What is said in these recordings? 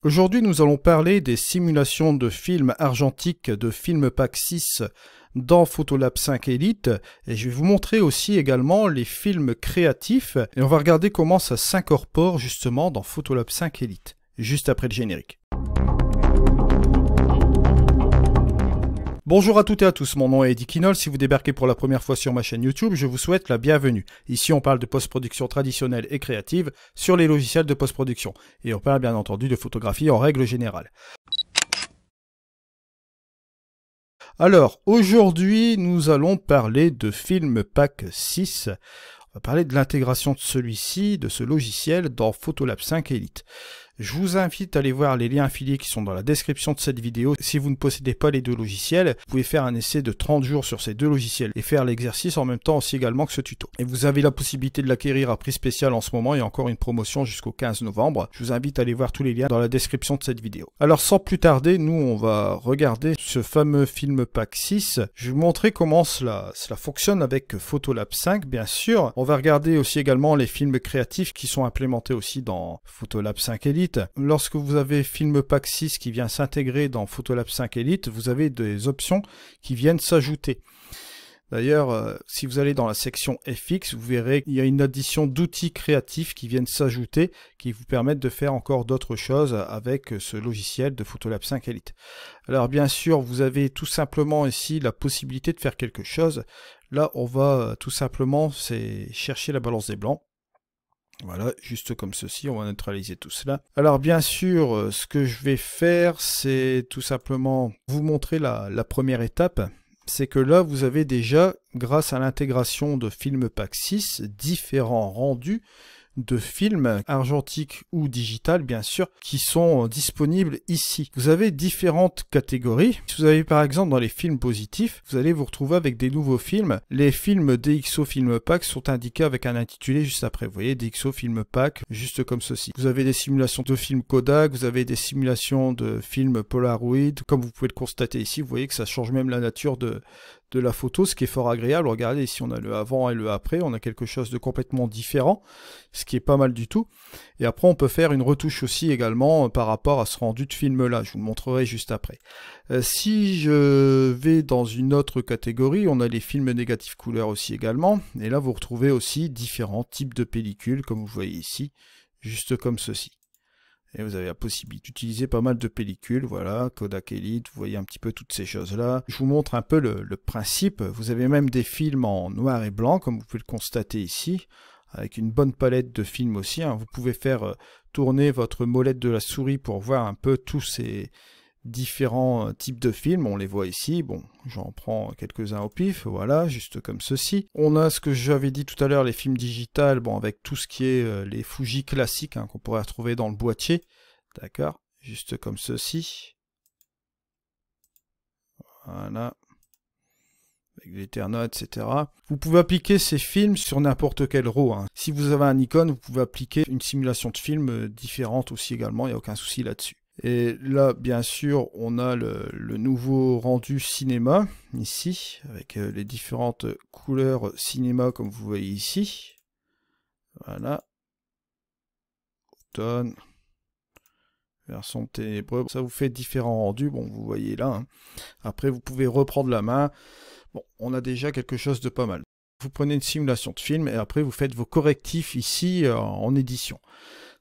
Aujourd'hui, nous allons parler des simulations de films argentiques de Filmpak 6 dans Photolab 5 Elite et je vais vous montrer aussi également les films créatifs et on va regarder comment ça s'incorpore justement dans Photolab 5 Elite, juste après le générique. Bonjour à toutes et à tous, mon nom est Eddie Kinol. Si vous débarquez pour la première fois sur ma chaîne YouTube, je vous souhaite la bienvenue. Ici, on parle de post-production traditionnelle et créative sur les logiciels de post-production. Et on parle bien entendu de photographie en règle générale. Alors, aujourd'hui, nous allons parler de Filmpak 6. On va parler de l'intégration de celui-ci, de ce logiciel, dans Photolab 5 Elite. Je vous invite à aller voir les liens affiliés qui sont dans la description de cette vidéo. Si vous ne possédez pas les deux logiciels, vous pouvez faire un essai de 30 jours sur ces deux logiciels et faire l'exercice en même temps aussi également que ce tuto. Et vous avez la possibilité de l'acquérir à prix spécial en ce moment. Il y a encore une promotion jusqu'au 15 novembre. Je vous invite à aller voir tous les liens dans la description de cette vidéo. Alors sans plus tarder, nous on va regarder ce fameux Filmpak 6. Je vais vous montrer comment cela fonctionne avec Photolab 5 bien sûr. On va regarder aussi également les films créatifs qui sont implémentés aussi dans Photolab 5 Elite. Lorsque vous avez Filmpak 6 qui vient s'intégrer dans Photolab 5 Elite, vous avez des options qui viennent s'ajouter. D'ailleurs, si vous allez dans la section FX, vous verrez qu'il y a une addition d'outils créatifs qui viennent s'ajouter, qui vous permettent de faire encore d'autres choses avec ce logiciel de Photolab 5 Elite. Alors bien sûr, vous avez tout simplement ici la possibilité de faire quelque chose. Là, on va tout simplement chercher la balance des blancs. Voilà, juste comme ceci, on va neutraliser tout cela. Alors bien sûr, ce que je vais faire, c'est tout simplement vous montrer la première étape. C'est que là, vous avez déjà, grâce à l'intégration de Filmpak 6, différents rendus de films argentiques ou digital bien sûr qui sont disponibles ici. Vous avez différentes catégories. Si vous avez par exemple dans les films positifs, vous allez vous retrouver avec des nouveaux films. Les films DxO Filmpak sont indiqués avec un intitulé juste après. Vous voyez DxO Filmpak juste comme ceci. Vous avez des simulations de films Kodak, vous avez des simulations de films Polaroid. Comme vous pouvez le constater ici, vous voyez que ça change même la nature de la photo, ce qui est fort agréable. Regardez, ici on a le avant et le après, on a quelque chose de complètement différent, ce qui est pas mal du tout. Et après on peut faire une retouche aussi également par rapport à ce rendu de film là, je vous le montrerai juste après. Si je vais dans une autre catégorie, on a les films négatifs couleur aussi également, et là vous retrouvez aussi différents types de pellicules, comme vous voyez ici, juste comme ceci. Et vous avez la possibilité d'utiliser pas mal de pellicules, voilà, Kodak Elite, vous voyez un petit peu toutes ces choses-là. Je vous montre un peu le principe. Vous avez même des films en noir et blanc, comme vous pouvez le constater ici, avec une bonne palette de films aussi. Vous pouvez faire tourner votre molette de la souris pour voir un peu tous ces différents types de films, on les voit ici, bon, j'en prends quelques-uns au pif, voilà, juste comme ceci. On a ce que j'avais dit tout à l'heure, les films digitales, bon, avec tout ce qui est les Fuji classiques, qu'on pourrait retrouver dans le boîtier, d'accord, juste comme ceci. Voilà. Avec l'Eterna, etc. Vous pouvez appliquer ces films sur n'importe quel RAW. Si vous avez un Nikon, vous pouvez appliquer une simulation de film différente aussi également, il n'y a aucun souci là-dessus. Et là, bien sûr, on a le nouveau rendu cinéma, ici, avec les différentes couleurs cinéma, comme vous voyez ici. Voilà. Automne. Version ténébreux. Ça vous fait différents rendus, bon, vous voyez là. Après, vous pouvez reprendre la main. Bon, on a déjà quelque chose de pas mal. Vous prenez une simulation de film et après, vous faites vos correctifs ici en édition.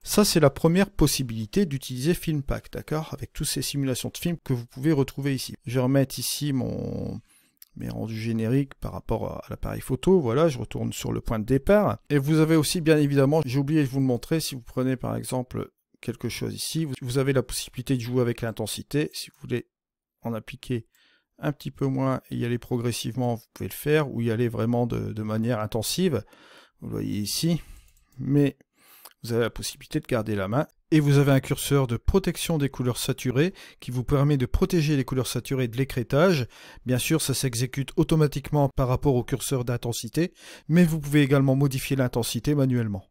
Ça, c'est la première possibilité d'utiliser Filmpak, d'accord? Avec toutes ces simulations de films que vous pouvez retrouver ici. Je vais remettre ici mes rendus génériques par rapport à l'appareil photo. Voilà, je retourne sur le point de départ. Et vous avez aussi, bien évidemment, j'ai oublié de vous le montrer, si vous prenez par exemple quelque chose ici, vous avez la possibilité de jouer avec l'intensité. Si vous voulez en appliquer un petit peu moins et y aller progressivement, vous pouvez le faire, ou y aller vraiment de manière intensive. Vous le voyez ici. Mais vous avez la possibilité de garder la main. Et vous avez un curseur de protection des couleurs saturées qui vous permet de protéger les couleurs saturées de l'écrêtage. Bien sûr, ça s'exécute automatiquement par rapport au curseur d'intensité, mais vous pouvez également modifier l'intensité manuellement.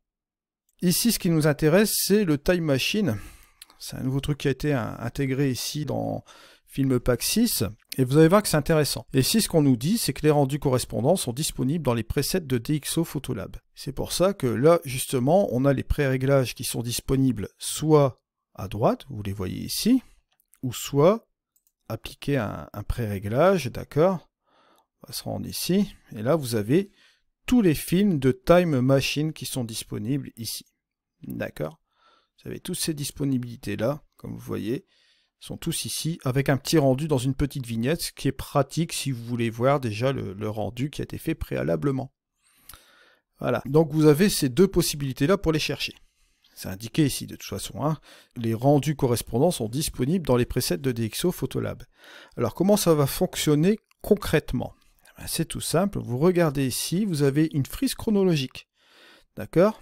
Ici, ce qui nous intéresse, c'est le Time Machine. C'est un nouveau truc qui a été intégré ici dans Filmpak 6, et vous allez voir que c'est intéressant. Et ici, ce qu'on nous dit, c'est que les rendus correspondants sont disponibles dans les presets de DxO Photolab. C'est pour ça que là, justement, on a les pré-réglages qui sont disponibles soit à droite, vous les voyez ici, ou soit appliquer un préréglage, d'accord? On va se rendre ici, et là vous avez tous les films de Time Machine qui sont disponibles ici, d'accord? Vous avez toutes ces disponibilités-là, comme vous voyez, sont tous ici, avec un petit rendu dans une petite vignette, ce qui est pratique si vous voulez voir déjà le rendu qui a été fait préalablement. Voilà, donc vous avez ces deux possibilités-là pour les chercher. C'est indiqué ici de toute façon, hein. Les rendus correspondants sont disponibles dans les presets de DxO Photolab. Alors comment ça va fonctionner concrètement? C'est tout simple, vous regardez ici, vous avez une frise chronologique, d'accord?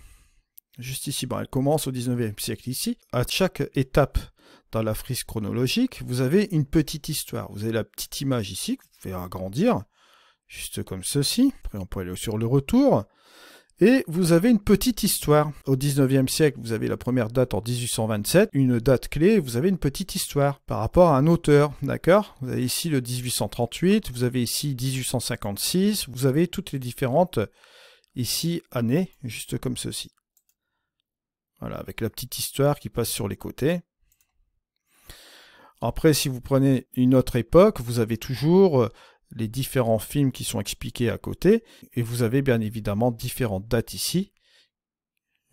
Juste ici, bon, elle commence au 19e siècle ici. À chaque étape dans la frise chronologique, vous avez une petite histoire. Vous avez la petite image ici, que vous pouvez agrandir, juste comme ceci. Après, on peut aller sur le retour. Et vous avez une petite histoire. Au 19e siècle, vous avez la première date en 1827, une date clé, vous avez une petite histoire par rapport à un auteur, d'accord? Vous avez ici le 1838, vous avez ici 1856, vous avez toutes les différentes, ici, années, juste comme ceci. Voilà, avec la petite histoire qui passe sur les côtés. Après, si vous prenez une autre époque, vous avez toujours les différents films qui sont expliqués à côté, et vous avez bien évidemment différentes dates ici,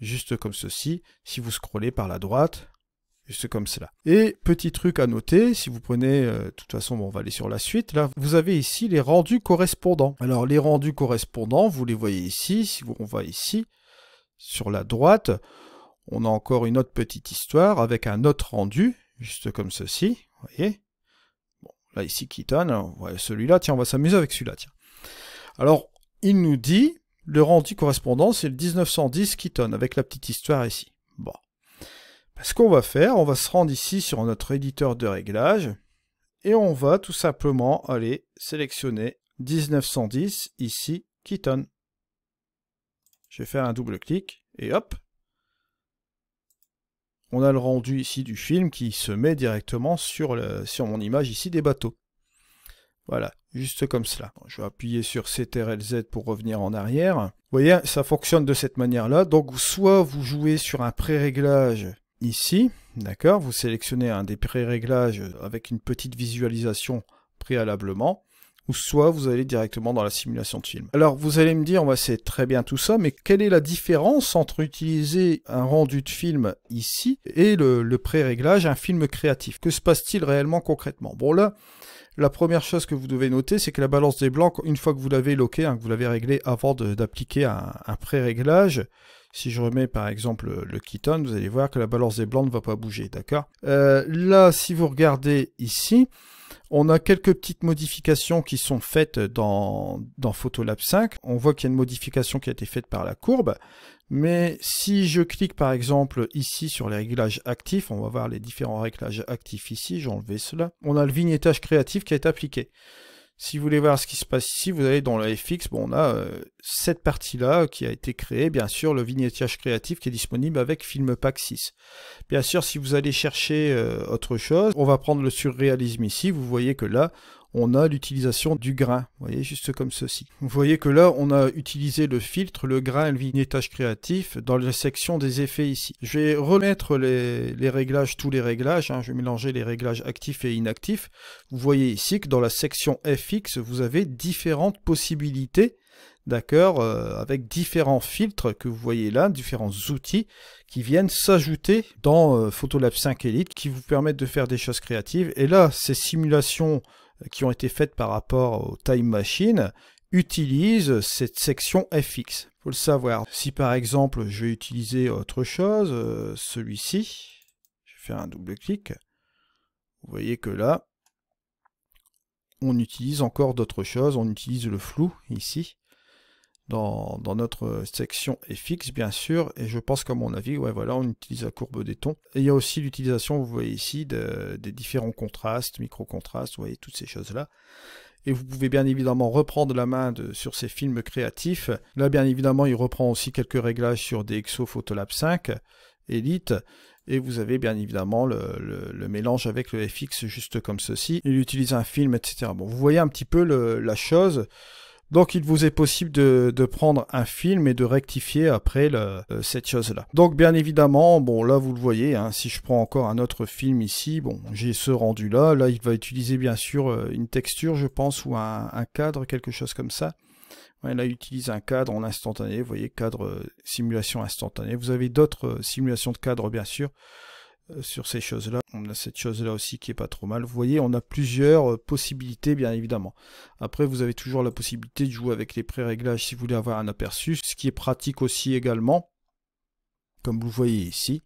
juste comme ceci, si vous scrollez par la droite, juste comme cela. Et petit truc à noter, si vous prenez, de toute façon, bon, on va aller sur la suite, là, vous avez ici les rendus correspondants. Alors, les rendus correspondants, vous les voyez ici, si on va ici, sur la droite, on a encore une autre petite histoire avec un autre rendu, juste comme ceci, vous voyez. Bon, là ici Keaton, ouais, celui-là, tiens, on va s'amuser avec celui-là, tiens. Alors, il nous dit, le rendu correspondant, c'est le 1910 Keaton, avec la petite histoire ici. Bon. Ce qu'on va faire, on va se rendre ici sur notre éditeur de réglage, et on va tout simplement aller sélectionner 1910, ici, Keaton. Je vais faire un double clic, et hop. On a le rendu ici du film qui se met directement sur mon image ici des bateaux. Voilà, juste comme cela. Je vais appuyer sur CTRL-Z pour revenir en arrière. Vous voyez, ça fonctionne de cette manière-là. Donc, soit vous jouez sur un pré-réglage ici, d'accord, vous sélectionnez un des pré-réglages avec une petite visualisation préalablement, ou soit vous allez directement dans la simulation de film. Alors vous allez me dire, c'est très bien tout ça, mais quelle est la différence entre utiliser un rendu de film ici et le pré-réglage, un film créatif? Que se passe-t-il réellement concrètement? Bon là, la première chose que vous devez noter, c'est que la balance des blancs, une fois que vous l'avez loqué, hein, que vous l'avez réglé avant d'appliquer un pré-réglage, si je remets par exemple le Keaton, vous allez voir que la balance des blancs ne va pas bouger, d'accord? Là, si vous regardez ici, on a quelques petites modifications qui sont faites dans Photolab 5. On voit qu'il y a une modification qui a été faite par la courbe. Mais si je clique par exemple ici sur les réglages actifs, on va voir les différents réglages actifs ici, j'ai enlevé cela. On a le vignettage créatif qui a été appliqué. Si vous voulez voir ce qui se passe ici, vous allez dans le FX, bon, on a cette partie-là qui a été créée, bien sûr, le vignettage créatif qui est disponible avec Filmpack 6. Bien sûr, si vous allez chercher autre chose, on va prendre le surréalisme ici, vous voyez que là, on a l'utilisation du grain, vous voyez, juste comme ceci. Vous voyez que là, on a utilisé le filtre, le grain et le vignettage créatif dans la section des effets ici. Je vais remettre les réglages, tous les réglages, hein, je vais mélanger les réglages actifs et inactifs. Vous voyez ici que dans la section FX, vous avez différentes possibilités, d'accord, avec différents filtres que vous voyez là, différents outils qui viennent s'ajouter dans Photolab 5 Elite qui vous permettent de faire des choses créatives. Et là, ces simulations qui ont été faites par rapport au Time Machine utilisent cette section FX. Il faut le savoir. Si par exemple je vais utiliser autre chose, celui-ci, je vais faire un double clic. Vous voyez que là, on utilise encore d'autres choses. On utilise le flou ici, dans notre section FX bien sûr, et je pense qu'à mon avis, ouais, voilà, on utilise la courbe des tons. Et il y a aussi l'utilisation, vous voyez ici, des différents contrastes, micro-contrastes, vous voyez toutes ces choses-là. Et vous pouvez bien évidemment reprendre la main sur ces films créatifs. Là, bien évidemment, il reprend aussi quelques réglages sur DxO Photolab 5 Elite. Et vous avez bien évidemment le mélange avec le FX juste comme ceci. Il utilise un film, etc. Bon, vous voyez un petit peu la chose. Donc il vous est possible de prendre un film et de rectifier après cette chose-là. Donc bien évidemment, bon là vous le voyez, hein, si je prends encore un autre film ici, bon j'ai ce rendu-là, là il va utiliser bien sûr une texture je pense, ou un cadre, quelque chose comme ça. Ouais, là il utilise un cadre en instantané, vous voyez, cadre simulation instantanée. Vous avez d'autres simulations de cadre bien sûr. Sur ces choses-là. On a cette chose-là aussi qui est pas trop mal. Vous voyez, on a plusieurs possibilités, bien évidemment. Après, vous avez toujours la possibilité de jouer avec les pré-réglages si vous voulez avoir un aperçu, ce qui est pratique aussi également, comme vous voyez ici.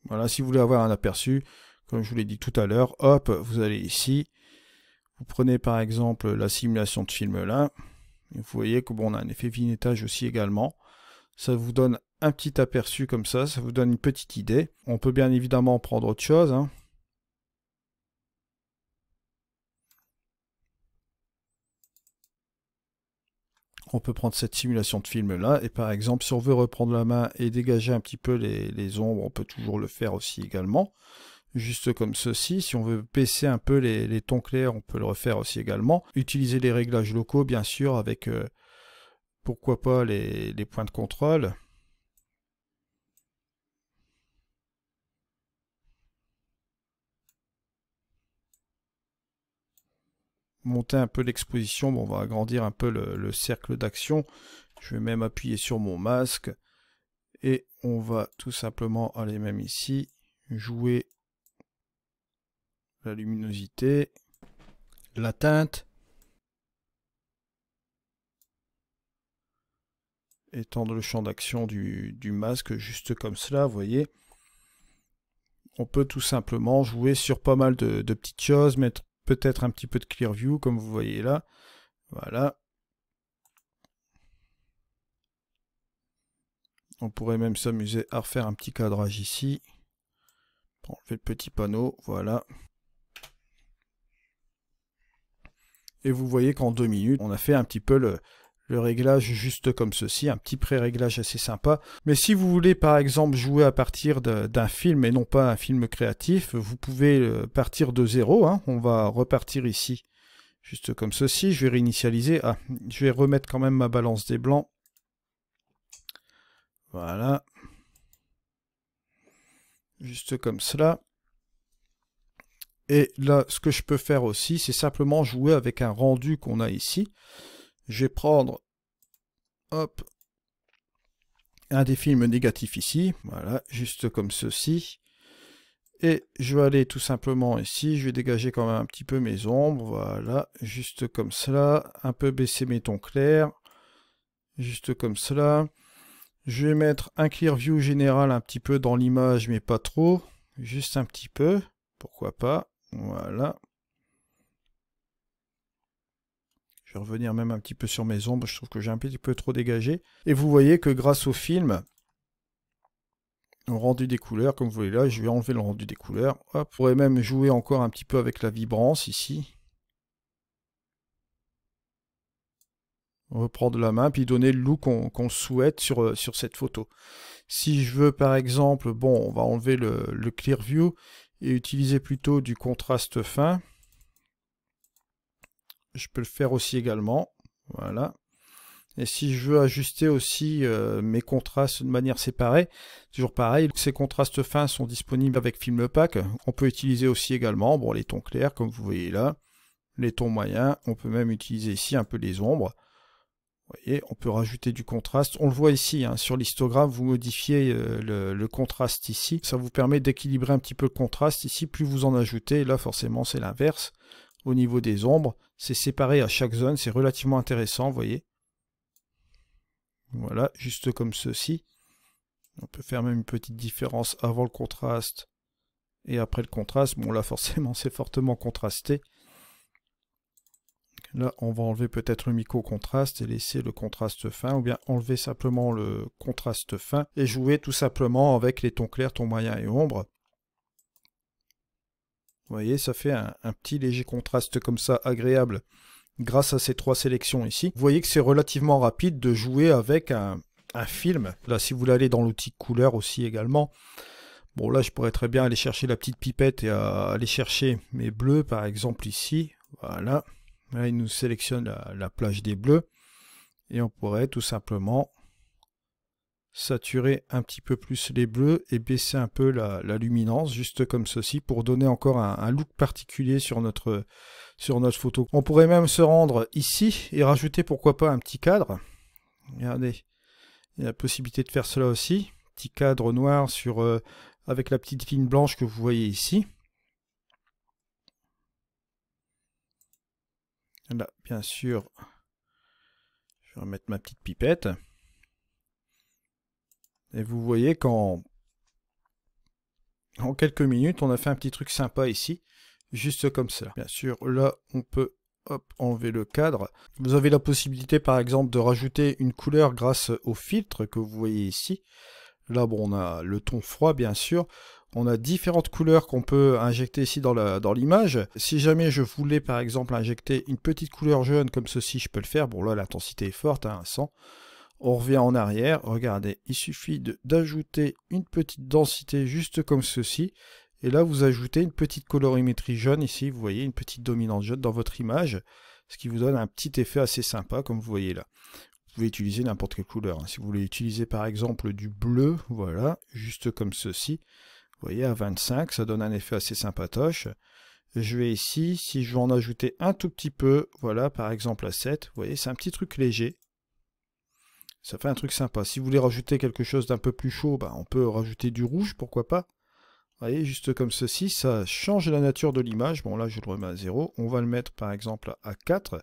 Voilà, si vous voulez avoir un aperçu, comme je vous l'ai dit tout à l'heure, hop, vous allez ici. Vous prenez par exemple la simulation de film là. Vous voyez que bon, on a un effet vignettage aussi également. Ça vous donne un petit aperçu comme ça vous donne une petite idée. On peut bien évidemment prendre autre chose. Hein. On peut prendre cette simulation de film là, et par exemple, si on veut reprendre la main et dégager un petit peu les ombres, on peut toujours le faire aussi également. Juste comme ceci. Si on veut baisser un peu les tons clairs, on peut le refaire aussi également. Utiliser les réglages locaux, bien sûr, avec pourquoi pas les points de contrôle. Monter un peu l'exposition, bon, on va agrandir un peu le cercle d'action. Je vais même appuyer sur mon masque. Et on va tout simplement aller même ici, jouer la luminosité, la teinte, étendre le champ d'action du masque juste comme cela, vous voyez. On peut tout simplement jouer sur pas mal de petites choses, mettre peut-être un petit peu de clear view comme vous voyez là. Voilà. On pourrait même s'amuser à refaire un petit cadrage ici. Enlever le petit panneau, voilà. Et vous voyez qu'en 2 minutes, on a fait un petit peu le réglage juste comme ceci, un petit pré-réglage assez sympa. Mais si vous voulez par exemple jouer à partir d'un film et non pas un film créatif, vous pouvez partir de zéro. Hein. On va repartir ici, juste comme ceci. Je vais réinitialiser. Ah, je vais remettre quand même ma balance des blancs. Voilà. Juste comme cela. Et là, ce que je peux faire aussi, c'est simplement jouer avec un rendu qu'on a ici. Je vais prendre, hop, un des films négatifs ici. Voilà, juste comme ceci. Et je vais aller tout simplement ici. Je vais dégager quand même un petit peu mes ombres. Voilà, juste comme cela. Un peu baisser mes tons clairs. Juste comme cela. Je vais mettre un clear view général un petit peu dans l'image, mais pas trop. Juste un petit peu. Pourquoi pas. Voilà. Je vais revenir même un petit peu sur mes ombres. Je trouve que j'ai un petit peu trop dégagé. Et vous voyez que grâce au film, au rendu des couleurs, comme vous voyez là, je vais enlever le rendu des couleurs. Hop. Je pourrais même jouer encore un petit peu avec la vibrance ici. Reprendre la main, puis donner le look qu'on souhaite sur cette photo. Si je veux par exemple, bon, on va enlever le clear view et utiliser plutôt du contraste fin. Je peux le faire aussi également. Voilà. Et si je veux ajuster aussi mes contrastes de manière séparée, toujours pareil, ces contrastes fins sont disponibles avec FilmPack. On peut utiliser aussi également bon, les tons clairs, comme vous voyez là, les tons moyens. On peut même utiliser ici un peu les ombres. Vous voyez, on peut rajouter du contraste. On le voit ici, hein, sur l'histogramme, vous modifiez le contraste ici. Ça vous permet d'équilibrer un petit peu le contraste ici. Plus vous en ajoutez, là forcément c'est l'inverse. Au niveau des ombres, c'est séparé à chaque zone. C'est relativement intéressant, vous voyez. Voilà, juste comme ceci. On peut faire même une petite différence avant le contraste et après le contraste. Bon là forcément c'est fortement contrasté. Là on va enlever peut-être le micro-contraste et laisser le contraste fin, ou bien enlever simplement le contraste fin et jouer tout simplement avec les tons clairs, tons moyens et ombres. Vous voyez, ça fait un petit léger contraste comme ça, agréable, grâce à ces 3 sélections ici. Vous voyez que c'est relativement rapide de jouer avec un film. Là, si vous voulez aller dans l'outil couleur aussi également, Bon, là, je pourrais très bien aller chercher la petite pipette et aller chercher mes bleus, par exemple, ici. Voilà. Là, il nous sélectionne la plage des bleus. Et on pourrait tout simplement saturer un petit peu plus les bleus et baisser un peu la luminance, juste comme ceci, pour donner encore un look particulier sur notre photo. On pourrait même se rendre ici et rajouter, pourquoi pas, un petit cadre. Regardez, il y a la possibilité de faire cela aussi. Petit cadre noir avec la petite ligne blanche que vous voyez ici. Là, bien sûr, je vais remettre ma petite pipette. Et vous voyez qu'en quelques minutes, on a fait un petit truc sympa ici, juste comme ça. Bien sûr, là, on peut enlever le cadre. Vous avez la possibilité, par exemple, de rajouter une couleur grâce au filtre que vous voyez ici. Là, bon, on a le ton froid, bien sûr. On a différentes couleurs qu'on peut injecter ici dans l'image. Si jamais je voulais, par exemple, injecter une petite couleur jaune comme ceci, je peux le faire. Bon, là, l'intensité est forte, hein, 100. On revient en arrière. Regardez, il suffit d'ajouter une petite densité juste comme ceci. Et là, vous ajoutez une petite colorimétrie jaune ici. Vous voyez, une petite dominante jaune dans votre image. Ce qui vous donne un petit effet assez sympa, comme vous voyez là. Vous pouvez utiliser n'importe quelle couleur. Si vous voulez utiliser par exemple du bleu, voilà, juste comme ceci. Vous voyez, à 25, ça donne un effet assez sympatoche. Je vais ici, si je veux en ajouter un tout petit peu, voilà, par exemple à 7, vous voyez, c'est un petit truc léger. Ça fait un truc sympa. Si vous voulez rajouter quelque chose d'un peu plus chaud, on peut rajouter du rouge, pourquoi pas. Vous voyez, juste comme ceci, ça change la nature de l'image. Bon, là, je le remets à 0. On va le mettre par exemple à 4.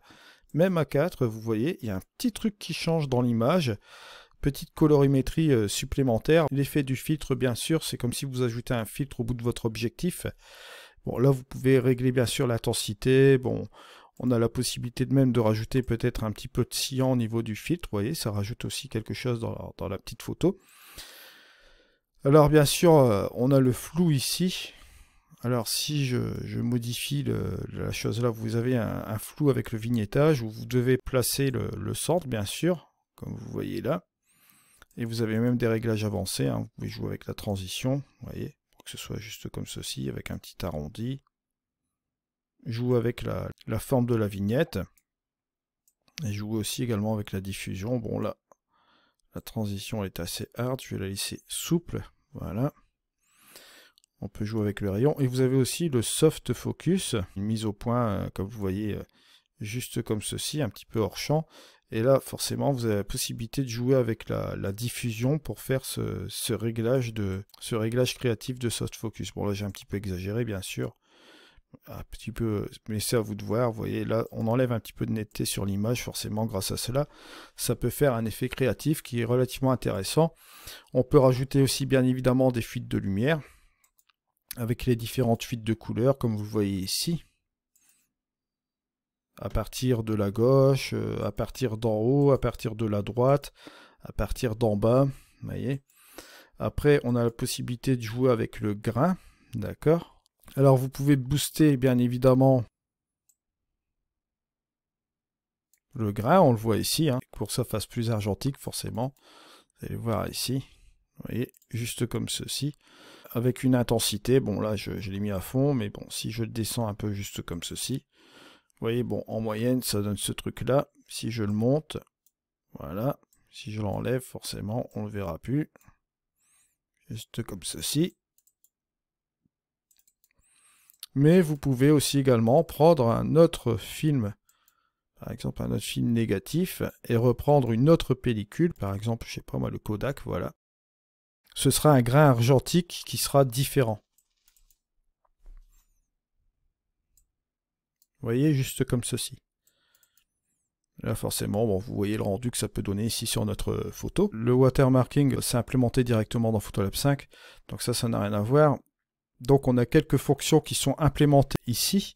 Même à 4, vous voyez, il y a un petit truc qui change dans l'image. Petite colorimétrie supplémentaire. L'effet du filtre, bien sûr, c'est comme si vous ajoutez un filtre au bout de votre objectif. Bon, là, vous pouvez régler, bien sûr, l'intensité. Bon, on a la possibilité de même de rajouter peut-être un petit peu de cyan au niveau du filtre. Vous voyez, ça rajoute aussi quelque chose dans la petite photo. Alors, bien sûr, on a le flou ici. Alors, si je modifie la chose là, vous avez un flou avec le vignettage où vous devez placer le centre, bien sûr, comme vous voyez là. Et vous avez même des réglages avancés, hein. Vous pouvez jouer avec la transition, vous voyez, pour que ce soit juste comme ceci, avec un petit arrondi. Jouer avec la forme de la vignette. Et jouer aussi également avec la diffusion. Bon là, la transition est assez hard, je vais la laisser souple, voilà. On peut jouer avec le rayon. Et vous avez aussi le soft focus, une mise au point, comme vous voyez, juste comme ceci, un petit peu hors champ. Et là, forcément, vous avez la possibilité de jouer avec la diffusion pour faire ce réglage créatif de soft focus. Bon, là, j'ai un petit peu exagéré, bien sûr. Un petit peu, mais c'est à vous de voir. Vous voyez, là, on enlève un petit peu de netteté sur l'image, forcément, grâce à cela. Ça peut faire un effet créatif qui est relativement intéressant. On peut rajouter aussi, bien évidemment, des fuites de lumière avec les différentes fuites de couleurs, comme vous voyez ici. À partir de la gauche, à partir d'en haut, à partir de la droite, à partir d'en bas, vous voyez. Après, on a la possibilité de jouer avec le grain, d'accord. Alors, vous pouvez booster, bien évidemment, le grain, on le voit ici, hein, pour que ça fasse plus argentique, forcément. Vous allez voir ici, vous voyez, juste comme ceci. Avec une intensité, bon là, je l'ai mis à fond, mais bon, si je le descends un peu juste comme ceci, vous voyez, bon, en moyenne, ça donne ce truc-là. Si je le monte, voilà. Si je l'enlève, forcément, on ne le verra plus. Juste comme ceci. Mais vous pouvez aussi également prendre un autre film, par exemple un autre film négatif, et reprendre une autre pellicule, par exemple, je sais pas moi, le Kodak, voilà. Ce sera un grain argentique qui sera différent. Vous voyez, juste comme ceci. Là, forcément, bon, vous voyez le rendu que ça peut donner ici sur notre photo. Le watermarking, c'est implémenté directement dans Photolab 5, donc ça n'a rien à voir. Donc on a quelques fonctions qui sont implémentées ici,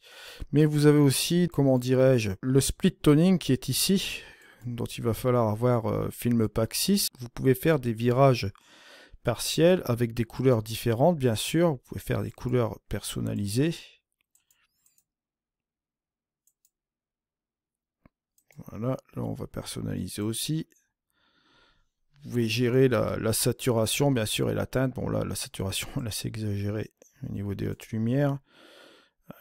mais vous avez aussi, comment dirais-je, le split toning qui est ici, dont il va falloir avoir Film Pack 6. Vous pouvez faire des virages partiels avec des couleurs différentes, bien sûr. Vous pouvez faire des couleurs personnalisées. Voilà, là on va personnaliser aussi. Vous pouvez gérer la saturation, bien sûr, et la teinte. Bon, là, la saturation, là, c'est exagéré au niveau des hautes lumières.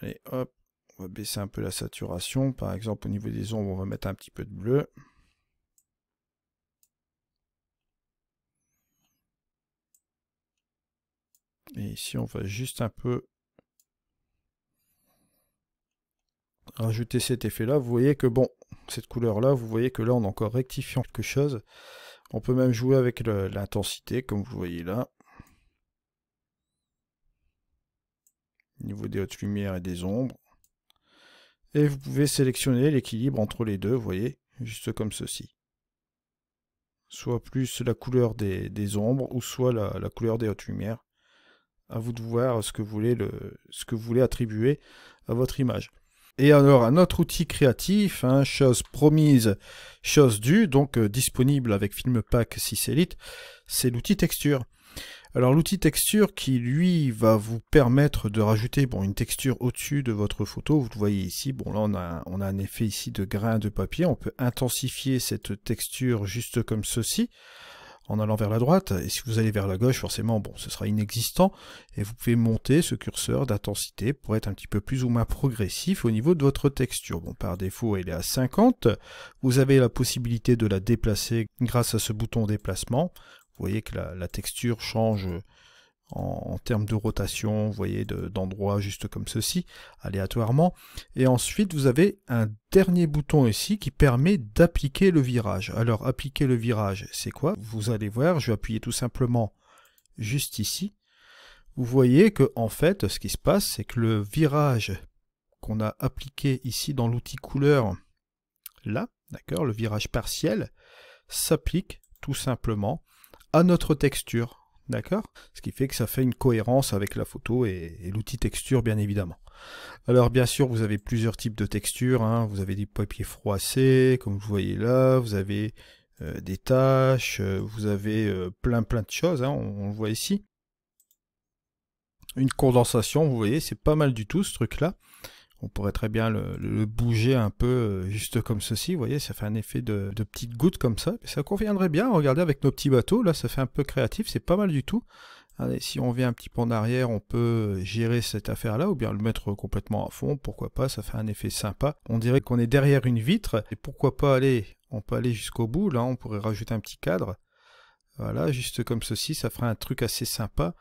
Allez, hop, on va baisser un peu la saturation. Par exemple, au niveau des ombres, on va mettre un petit peu de bleu. Et ici, on va juste un peu rajouter cet effet-là. Vous voyez que, bon, cette couleur-là, vous voyez que là, on a encore rectifié quelque chose. On peut même jouer avec l'intensité, comme vous voyez là. Au niveau des hautes lumières et des ombres. Et vous pouvez sélectionner l'équilibre entre les deux, vous voyez, juste comme ceci. Soit plus la couleur des ombres, ou soit la couleur des hautes lumières. À vous de voir ce que vous voulez attribuer à votre image. Et alors, un autre outil créatif, hein, chose promise, chose due, donc disponible avec Filmpak 6 Elite, c'est l'outil texture. Alors l'outil texture qui lui va vous permettre de rajouter une texture au-dessus de votre photo, vous le voyez ici, bon là on a un effet ici de grain de papier, on peut intensifier cette texture juste comme ceci, en allant vers la droite, et si vous allez vers la gauche, forcément, bon, ce sera inexistant, et vous pouvez monter ce curseur d'intensité pour être un petit peu plus ou moins progressif au niveau de votre texture. Bon, par défaut, elle est à 50, vous avez la possibilité de la déplacer grâce à ce bouton déplacement. Vous voyez que la texture change en termes de rotation, vous voyez, d'endroit juste comme ceci, aléatoirement. Et ensuite, vous avez un dernier bouton ici qui permet d'appliquer le virage. Alors, appliquer le virage, c'est quoi? Vous allez voir, je vais appuyer tout simplement juste ici. Vous voyez que, en fait, ce qui se passe, c'est que le virage qu'on a appliqué ici dans l'outil couleur, là, d'accord, le virage partiel, s'applique tout simplement à notre texture. D'accord? Ce qui fait que ça fait une cohérence avec la photo et l'outil texture, bien évidemment. Alors, bien sûr, vous avez plusieurs types de textures. Hein. Vous avez des papiers froissés, comme vous voyez là. Vous avez des taches. Vous avez plein de choses. Hein. On le voit ici. Une condensation, vous voyez, c'est pas mal du tout, ce truc-là. On pourrait très bien le bouger un peu juste comme ceci, vous voyez, ça fait un effet de petites gouttes comme ça. Ça conviendrait bien, regardez avec nos petits bateaux, là ça fait un peu créatif, c'est pas mal du tout. Allez, si on vient un petit peu en arrière, on peut gérer cette affaire-là, ou bien le mettre complètement à fond, pourquoi pas, ça fait un effet sympa. On dirait qu'on est derrière une vitre, et pourquoi pas aller, on peut aller jusqu'au bout, là on pourrait rajouter un petit cadre. Voilà, juste comme ceci, ça ferait un truc assez sympa.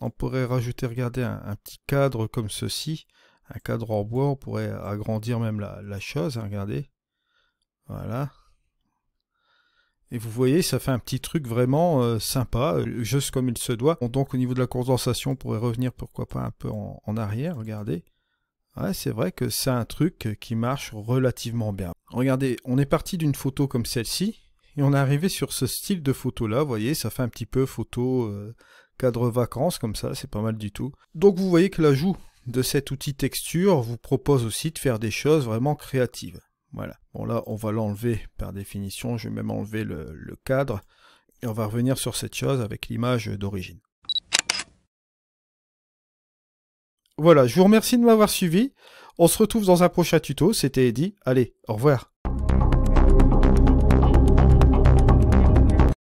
On pourrait rajouter, regardez, un petit cadre comme ceci, un cadre en bois, on pourrait agrandir même la chose, hein, regardez, voilà. Et vous voyez, ça fait un petit truc vraiment sympa, juste comme il se doit. Donc au niveau de la condensation, on pourrait revenir, pourquoi pas, un peu en arrière, regardez. Ouais, c'est vrai que c'est un truc qui marche relativement bien. Regardez, on est parti d'une photo comme celle-ci, et on est arrivé sur ce style de photo-là, vous voyez, ça fait un petit peu photo... cadre vacances comme ça, c'est pas mal du tout. Donc vous voyez que l'ajout de cet outil texture vous propose aussi de faire des choses vraiment créatives. Voilà. Bon là, on va l'enlever par définition, je vais même enlever le cadre, et on va revenir sur cette chose avec l'image d'origine. Voilà, je vous remercie de m'avoir suivi. On se retrouve dans un prochain tuto, c'était Eddy. Allez, au revoir.